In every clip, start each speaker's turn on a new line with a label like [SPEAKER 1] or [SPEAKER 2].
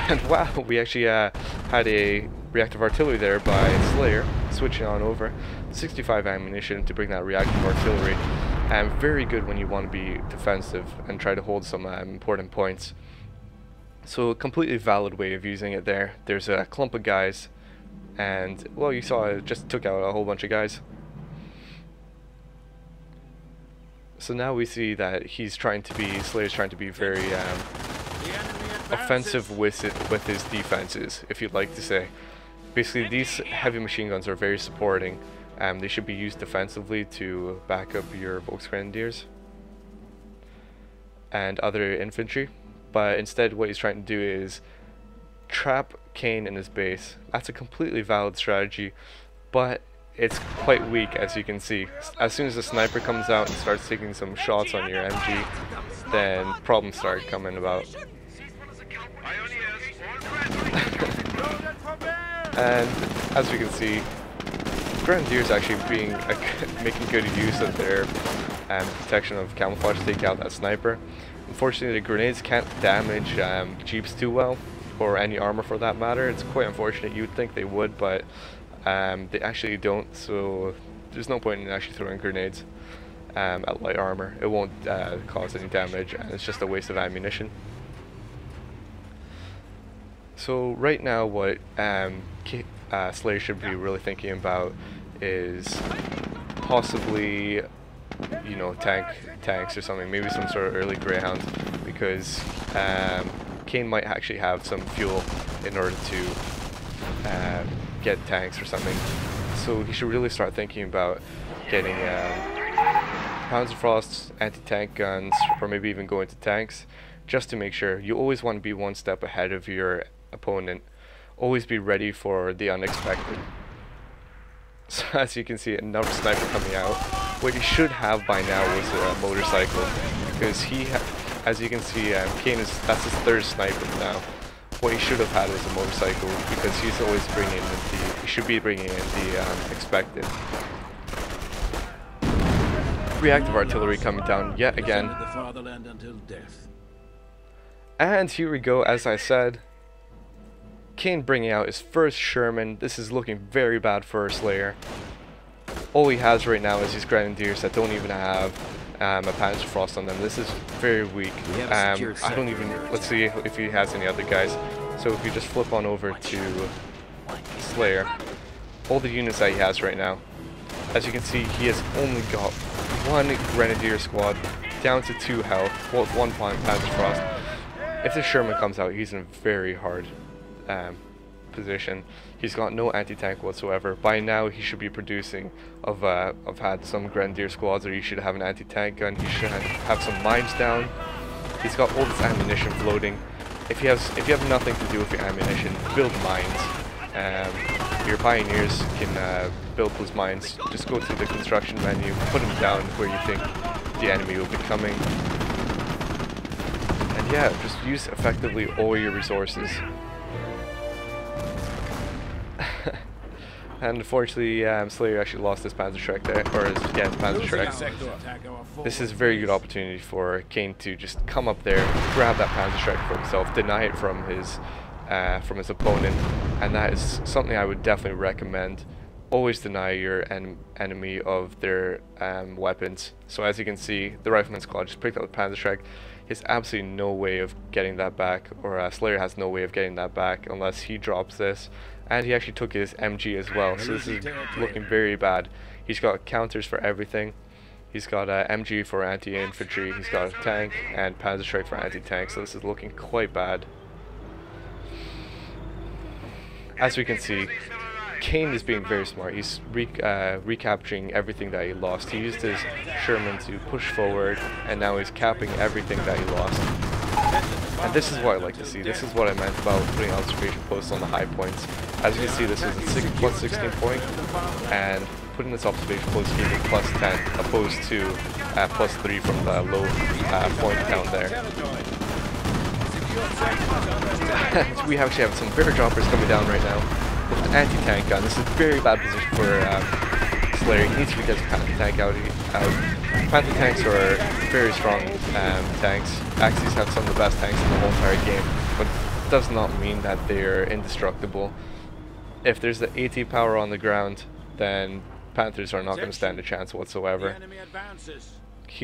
[SPEAKER 1] And wow, we actually had a reactive artillery there by Slayer, switching on over. 65 ammunition to bring that reactive artillery. And very good when you want to be defensive and try to hold some important points. So a completely valid way of using it there. There's a clump of guys, and well, you saw it just took out a whole bunch of guys. So now we see that Slayer's trying to be very offensive with his defenses, if you'd like to say. Basically, these heavy machine guns are very supporting. They should be used defensively to back up your Volksgrenadiers and other infantry. But instead, what he's trying to do is trap Kane in his base. That's a completely valid strategy, but it's quite weak, as you can see. As soon as the sniper comes out and starts taking some shots on your MG, then problems start coming about. And as we can see, Grenadiers actually making good use of their protection of camouflage to take out that sniper. Unfortunately, the grenades can't damage jeeps too well, or any armor for that matter. It's quite unfortunate. You'd think they would, but they actually don't, so there's no point in actually throwing grenades at light armor. It won't cause any damage, and it's just a waste of ammunition. So right now what Slayer should be really thinking about is possibly, you know, tanks or something, maybe some sort of early Greyhound, because Kane might actually have some fuel in order to get tanks or something. So he should really start thinking about getting Panzerfaust, anti-tank guns, or maybe even go into tanks, just to make sure. You always want to be one step ahead of your opponent. Always be ready for the unexpected. So as you can see, another sniper coming out. What he should have by now was a motorcycle, because as you can see, Kane that's his third sniper now. What he should have had was a motorcycle, because he's always he should be bringing in the expected. Reactive artillery coming down yet again. And here we go, as I said. Kane bringing out his first Sherman. This is looking very bad for Slayer. All he has right now is these Grenadiers that don't even have a Panzerfaust on them. This is very weak. I don't even, let's see if he has any other guys. So if you just flip on over to Slayer, all the units that he has right now, as you can see, he has only got one Grenadier squad, down to 2 health, with 1 Panzerfaust. If the Sherman comes out, he's in a very hard position. He's got no anti-tank whatsoever. By now he should be producing I've had some Grenadier squads, or you should have an anti-tank gun. He should have some mines down. He's got all this ammunition floating. If you have nothing to do with your ammunition, build mines. Your pioneers can build those mines. Just go to the construction menu, put them down where you think the enemy will be coming, and yeah, just use effectively all your resources. And unfortunately, Slayer actually lost his Panzerschreck there, or his Panzerschreck. This is a very good opportunity for Kane to just come up there, grab that Panzerschreck for himself, deny it from his opponent, and that is something I would definitely recommend. Always deny your enemy of their weapons. So as you can see, the Rifleman squad just picked up the Panzerschreck. He has absolutely no way of getting that back, or Slayer has no way of getting that back unless he drops this. And he actually took his MG as well, so this is looking very bad. He's got counters for everything. He's got MG for anti-infantry, he's got a tank, and Panzerschreck for anti-tank, so this is looking quite bad. As we can see, Kane is being very smart. He's recapturing everything that he lost. He used his Sherman to push forward, and now he's capping everything that he lost. And this is what I like to see. This is what I meant about putting observation posts on the high points. As you can see, this is a plus 16 point, and putting this observation post gave me plus 10, opposed to plus 3 from the low point down there. We actually have some bear droppers coming down right now with an anti-tank gun. This is a very bad position for Slayer. He needs to get his anti-tank out. Panther tanks are very strong tanks. Axis have some of the best tanks in the whole entire game, but does not mean that they're indestructible. If there's the AT power on the ground, then Panthers are not going to stand a chance whatsoever.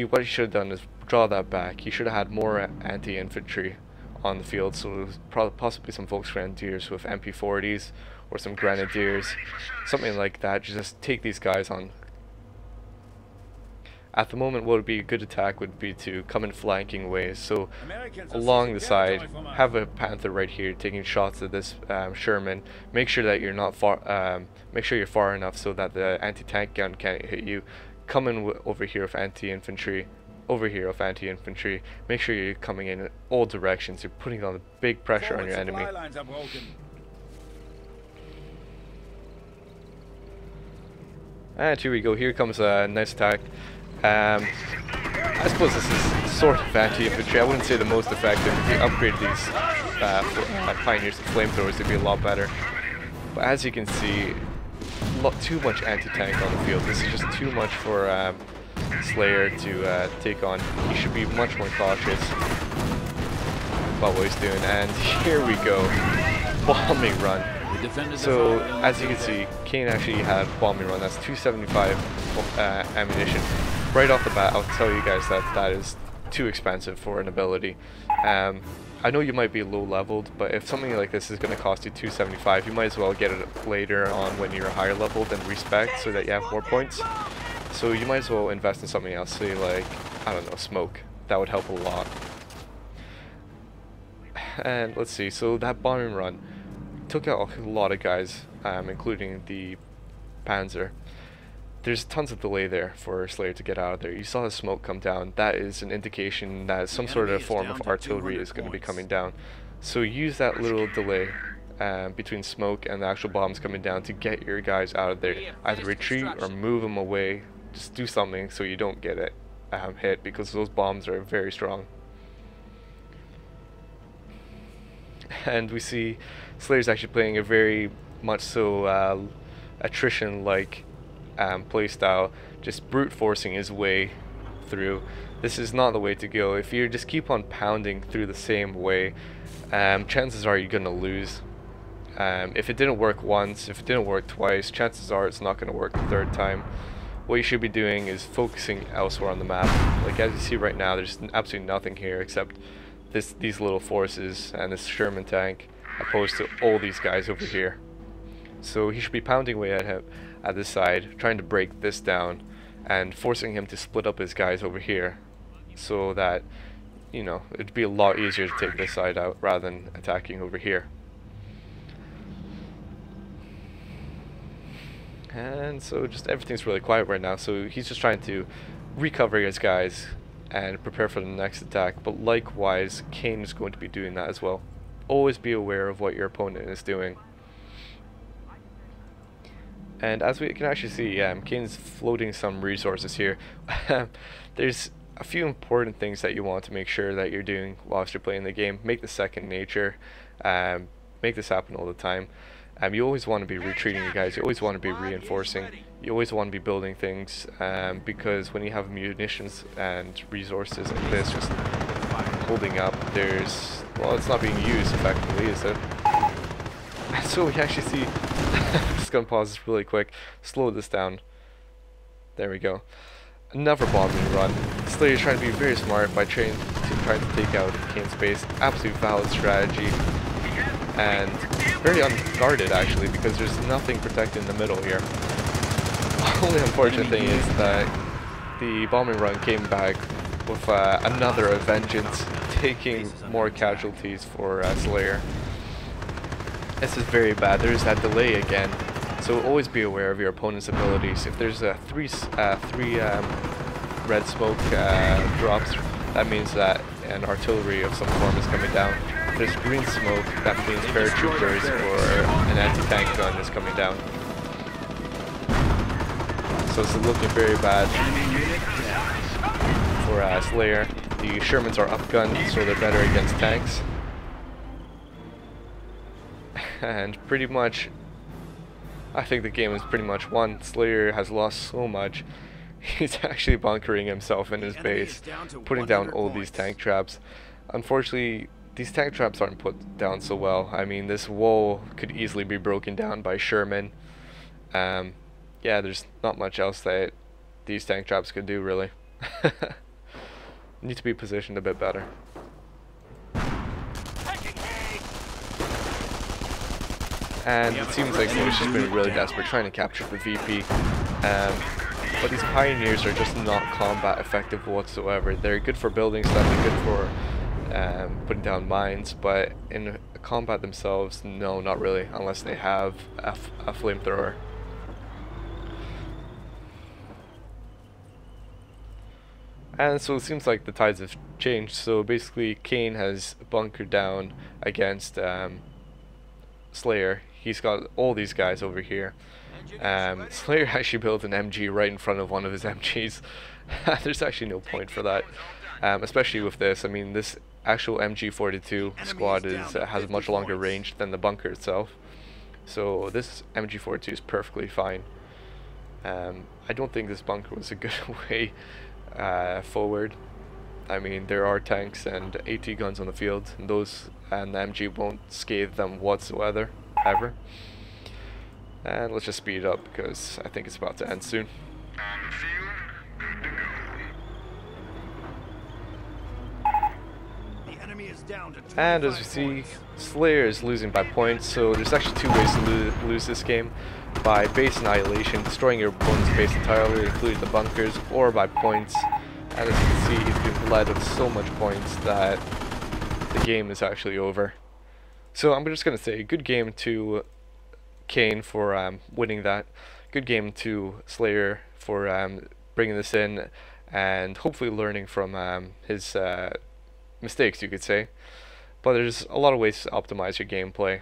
[SPEAKER 1] What he should have done is draw that back. He should have had more anti-infantry on the field, so possibly some Volksgrenadiers with MP40s or some Grenadiers, something like that. Just take these guys on. At the moment, what would be a good attack would be to come in flanking ways. So along the side, have a Panther right here taking shots at this Sherman. Make sure that you're not far. Make sure you're far enough so that the anti-tank gun can't hit you. Come in over here with anti-infantry. Over here with anti-infantry. Make sure you're coming in all directions. You're putting on a big pressure on your enemy. And here we go. Here comes a nice attack. I suppose this is sort of anti-infantry. I wouldn't say the most effective. If you upgrade these Pioneers to flamethrowers, they'd be a lot better. But as you can see, too much anti-tank on the field. This is just too much for Slayer to take on. He should be much more cautious about what he's doing. And here we go, bombing run. So as you can see, Kane actually had bombing run. That's 275 ammunition. Right off the bat, I'll tell you guys that that is too expensive for an ability. I know you might be low leveled, but if something like this is going to cost you 275, you might as well get it later on when you're higher leveled and respect, so that you have more points. So you might as well invest in something else, say like, I don't know, smoke. That would help a lot. And let's see, so that bombing run took out a lot of guys, including the Panzer. There's tons of delay there for Slayer to get out of there. You saw the smoke come down. That is an indication that some sort of form of artillery is going to be coming down. So use that little delay between smoke and the actual bombs coming down to get your guys out of there. Either retreat or move them away. Just do something so you don't get it hit, because those bombs are very strong. And we see Slayer's actually playing a very much so attrition-like playstyle, just brute forcing his way through. This is not the way to go. If you just keep on pounding through the same way, chances are you're gonna lose. If it didn't work once, if it didn't work twice, chances are it's not gonna work the third time. What you should be doing is focusing elsewhere on the map. Like as you see right now, there's absolutely nothing here except these little forces and this Sherman tank, opposed to all these guys over here. So he should be pounding away at him at this side, trying to break this down and forcing him to split up his guys over here, so that, you know, it'd be a lot easier to take this side out rather than attacking over here. And so just everything's really quiet right now, so he's just trying to recover his guys and prepare for the next attack. But likewise, Kane is going to be doing that as well. Always be aware of what your opponent is doing. And as we can actually see, Kane's floating some resources here. There's a few important things that you want to make sure that you're doing whilst you're playing the game. Make this second nature. Make this happen all the time. You always want to be retreating your guys. You always want to be reinforcing. You always want to be building things, because when you have munitions and resources like this just holding up, well, it's not being used effectively, is it? So we actually see, I'm just gonna pause this really quick, slow this down. There we go. Another bombing run. Slayer's trying to be very smart by trying to take out Kane's base. Absolute valid strategy. And very unguarded actually, because there's nothing protected in the middle here. The only unfortunate thing is that the bombing run came back with another vengeance, taking more casualties for Slayer. This is very bad. There's that delay again, so always be aware of your opponent's abilities. If there's three red smoke drops, that means that an artillery of some form is coming down. If there's green smoke, that means paratroopers or an anti-tank gun is coming down. So it's looking very bad for Slayer. The Shermans are upgunned, so they're better against tanks. And pretty much, I think the game is pretty much won. Slayer has lost so much. He's actually bunkering himself in his base, putting down all these tank traps. Unfortunately, these tank traps aren't put down so well. I mean, this wall could easily be broken down by Sherman. Yeah, there's not much else that these tank traps could do, really. Need to be positioned a bit better. And it seems like Slayer's just been really desperate trying to capture the VP. But these pioneers are just not combat effective whatsoever. They're good for building stuff, they're good for putting down mines, but in combat themselves, no, not really, unless they have a flamethrower. And so it seems like the tides have changed. So basically Kane has bunkered down against Slayer. He's got all these guys over here. Slayer actually built an MG right in front of one of his MGs. There's actually no point for that, especially with this. I mean, this actual MG42 squad has a much longer range than the bunker itself. So this MG42 is perfectly fine. I don't think this bunker was a good way forward. I mean, there are tanks and AT guns on the field, and the MG won't scathe them whatsoever, ever. And let's just speed it up because I think it's about to end soon. And as you see, Slayer is losing by points, so there's actually two ways to lose this game. By base annihilation, destroying your opponent's base entirely, including the bunkers, or by points. And as you can see, he's been bled with so much points that the game is actually over. So I'm just going to say, good game to Kane for winning that. Good game to Slayer for bringing this in, and hopefully learning from his mistakes, you could say. But there's a lot of ways to optimize your gameplay.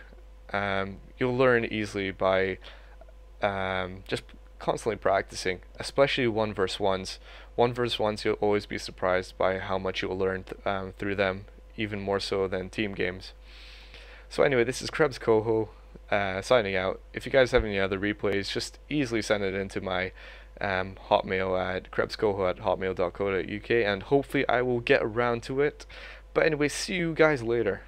[SPEAKER 1] You'll learn easily by just constantly practicing, especially 1v1s. 1v1s, you'll always be surprised by how much you will learn through them, even more so than team games. So anyway, this is KrebsCOHO signing out. If you guys have any other replays, just easily send it into my hotmail at KrebsCOHO@hotmail.co.uk, and hopefully I will get around to it. But anyway, see you guys later.